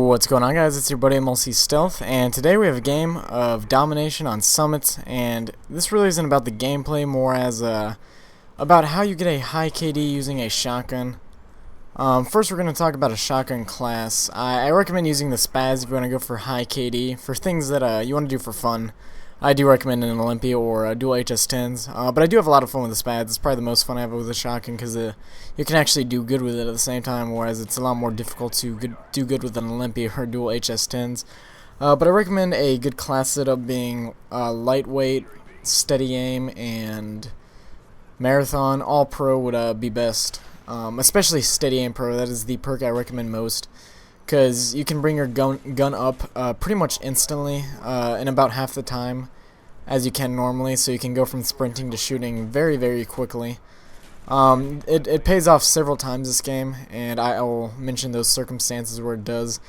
What's going on, guys? It's your buddy MLC Stealth, and today we have a game of domination on summits. And this really isn't about the gameplay, more as about how you get a high KD using a shotgun. First, we're going to talk about a shotgun class. I recommend using the Spaz if you want to go for high KD for things that you want to do for fun. I do recommend an Olympia or dual HS10s, but I do have a lot of fun with the Spaz. It's probably the most fun I have with a shotgun because you can actually do good with it at the same time, whereas it's a lot more difficult to do good with an Olympia or dual HS10s. But I recommend a good class setup being lightweight, steady aim, and marathon. All pro would be best, especially steady aim pro. That is the perk I recommend most, because you can bring your gun up pretty much instantly in about half the time as you can normally, so you can go from sprinting to shooting very, very quickly. It pays off several times this game, and I will mention those circumstances where it does.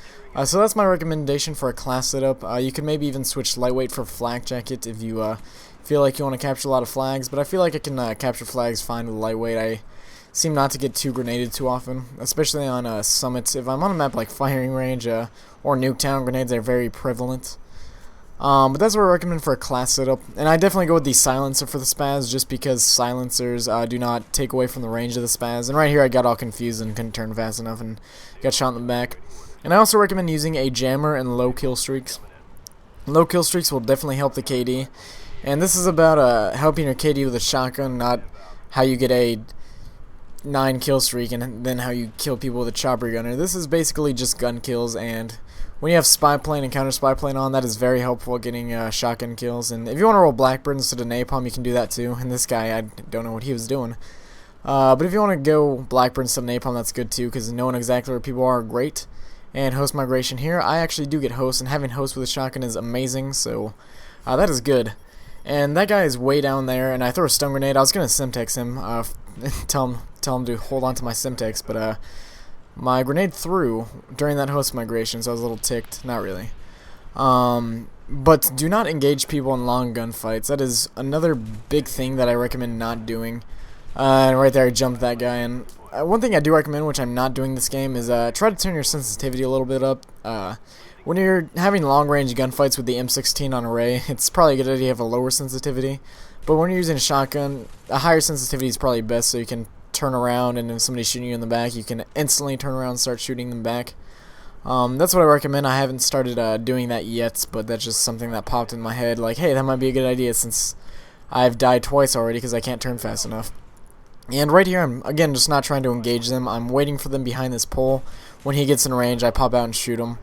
So that's my recommendation for a class setup. You can maybe even switch lightweight for flak jacket if you feel like you want to capture a lot of flags, but I feel like I can capture flags fine with lightweight. I seem not to get too grenaded too often, especially on summits. If I'm on a map like Firing Range or Nuketown, grenades are very prevalent. But that's what I recommend for a class setup, and I definitely go with the silencer for the Spaz, just because silencers do not take away from the range of the Spaz. And right here I got all confused and couldn't turn fast enough and got shot in the back. And I also recommend using a jammer and low kill streaks. Low kill streaks will definitely help the KD, and this is about helping your KD with a shotgun, not how you get a 9 kill streak and then how you kill people with a chopper gunner. This is basically just gun kills, and when you have spy plane and counter spy plane on, that is very helpful at getting shotgun kills. And if you want to roll Blackbird instead of napalm, you can do that too. And this guy, I don't know what he was doing. But if you want to go Blackbird instead of napalm, that's good too, because knowing exactly where people are great. And host migration here, I actually do get host, and having host with a shotgun is amazing, so that is good. And that guy is way down there, and I throw a stun grenade. I was going to Semtex him, tell him to hold on to my Semtex, but my grenade threw during that host migration, so I was a little ticked. Not really. But do not engage people in long gunfights. That is another big thing that I recommend not doing. And right there I jumped that guy. And one thing I do recommend, which I'm not doing this game, is try to turn your sensitivity a little bit up. When you're having long range gunfights with the M16 on array, it's probably a good idea to have a lower sensitivity. But when you're using a shotgun, a higher sensitivity is probably best, so you can turn around, and if somebody's shooting you in the back, you can instantly turn around and start shooting them back. That's what I recommend. I haven't started doing that yet, but that's just something that popped in my head, like, hey, that might be a good idea since I've died twice already because I can't turn fast enough. And right here, I'm, again, just not trying to engage them. I'm waiting for them behind this pole. When he gets in range, I pop out and shoot him.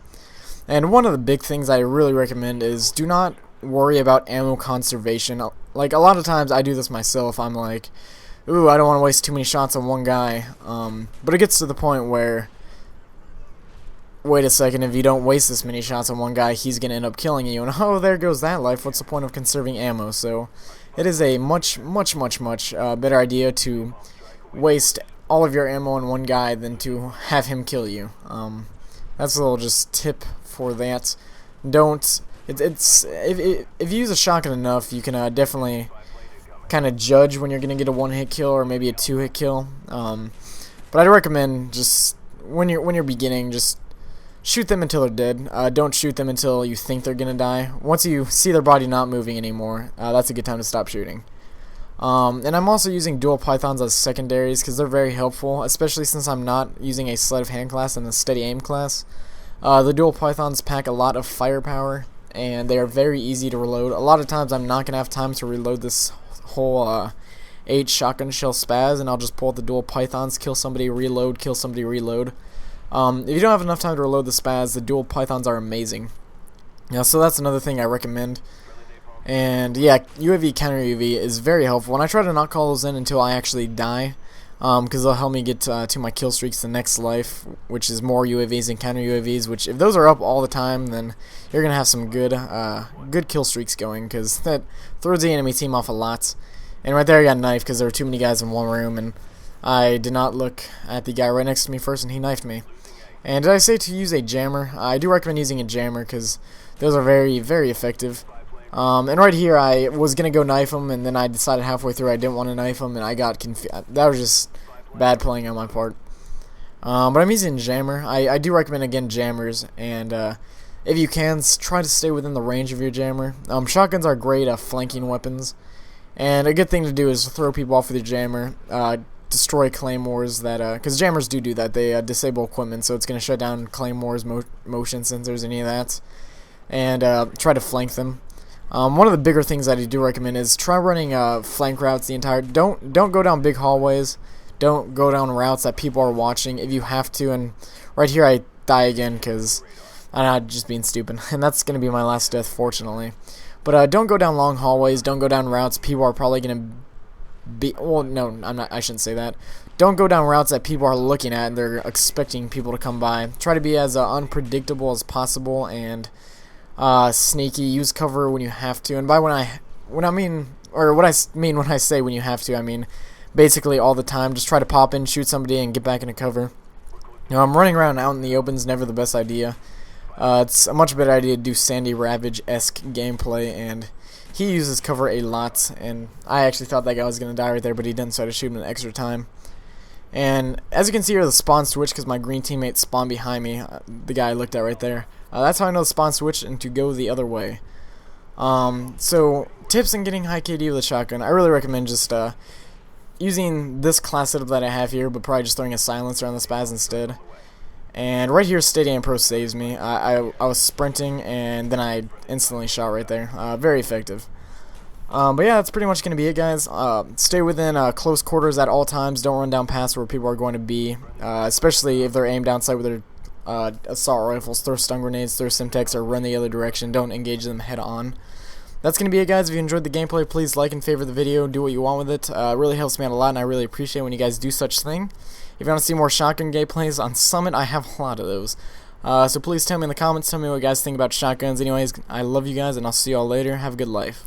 And one of the big things I really recommend is do not worry about ammo conservation. Like, a lot of times I do this myself. I'm like, ooh, I don't want to waste too many shots on one guy. But it gets to the point where, wait a second, if you don't waste this many shots on one guy, he's going to end up killing you. And oh, there goes that life. What's the point of conserving ammo? So it is a much better idea to waste all of your ammo on one guy than to have him kill you. That's a little just tip for that. Don't. If you use a shotgun enough, you can definitely kind of judge when you're gonna get a one-hit kill or maybe a two-hit kill. But I'd recommend just when you're beginning, just shoot them until they're dead. Don't shoot them until you think they're gonna die. Once you see their body not moving anymore, that's a good time to stop shooting. And I'm also using dual pythons as secondaries because they're very helpful, especially since I'm not using a sleight of hand class and a steady aim class. The dual pythons pack a lot of firepower, and they are very easy to reload. A lot of times I'm not gonna have time to reload this whole 8 shotgun shell Spaz, and I'll just pull out the dual pythons, kill somebody, reload, kill somebody, reload. If you don't have enough time to reload the Spaz, the dual pythons are amazing. Yeah, so that's another thing I recommend. And yeah, UAV counter UAV is very helpful, and I try to not call those in until I actually die, because they'll help me get to my kill streaks the next life, which is more UAVs and counter UAVs, which if those are up all the time, then you're going to have some good kill streaks going, because that throws the enemy team off a lot. And right there I got knifed because there were too many guys in one room, and I did not look at the guy right next to me first, and he knifed me. And did I say to use a jammer? I do recommend using a jammer because those are very, very effective. And right here I was going to go knife him, and then I decided halfway through I didn't want to knife him, and I got confused. That was just bad playing on my part. But I'm using jammer. I do recommend, again, jammers, and if you can, try to stay within the range of your jammer. Shotguns are great flanking weapons, and a good thing to do is throw people off with your jammer, destroy claymores, because jammers do that. They disable equipment, so it's going to shut down claymores, motion sensors, any of that, and try to flank them. One of the bigger things that I do recommend is try running flank routes the entire. Don't go down big hallways. Don't go down routes that people are watching if you have to. And right here I die again because I'm just being stupid, and that's gonna be my last death, fortunately. But don't go down long hallways. Don't go down routes people are probably gonna be. Well, no, I'm not. I shouldn't say that. Don't go down routes that people are looking at and they're expecting people to come by. Try to be as unpredictable as possible and sneaky. Use cover when you have to. And by what I mean when I say when you have to, I mean basically all the time. Just try to pop in, shoot somebody, and get back into cover. I'm running around out in the open is never the best idea. It's a much better idea to do Sandy Ravage-esque gameplay, and he uses cover a lot, and I actually thought that guy was going to die right there, but he didn't, so I had to shoot him an extra time. And as you can see here, the spawn switch, because my green teammate spawned behind me, the guy I looked at right there. That's how I know the spawn switch and to go the other way. So, tips in getting high KD with a shotgun. I really recommend just using this class setup that I have here, but probably just throwing a silencer on the spaz instead. And right here, Steady Aim Pro saves me. I was sprinting, and then I instantly shot right there. Very effective. But yeah, that's pretty much going to be it, guys. Stay within close quarters at all times. Don't run down past where people are going to be, especially if they're aimed down sight with their assault rifles. Throw stun grenades, throw Simtex, or run the other direction. Don't engage them head on. That's going to be it, guys. If you enjoyed the gameplay, please like and favor the video. Do what you want with it. It really helps me out a lot, and I really appreciate when you guys do such thing. If you want to see more shotgun gameplays on Summit, I have a lot of those. So please tell me in the comments, tell me what you guys think about shotguns. Anyways, I love you guys, and I'll see you all later. Have a good life.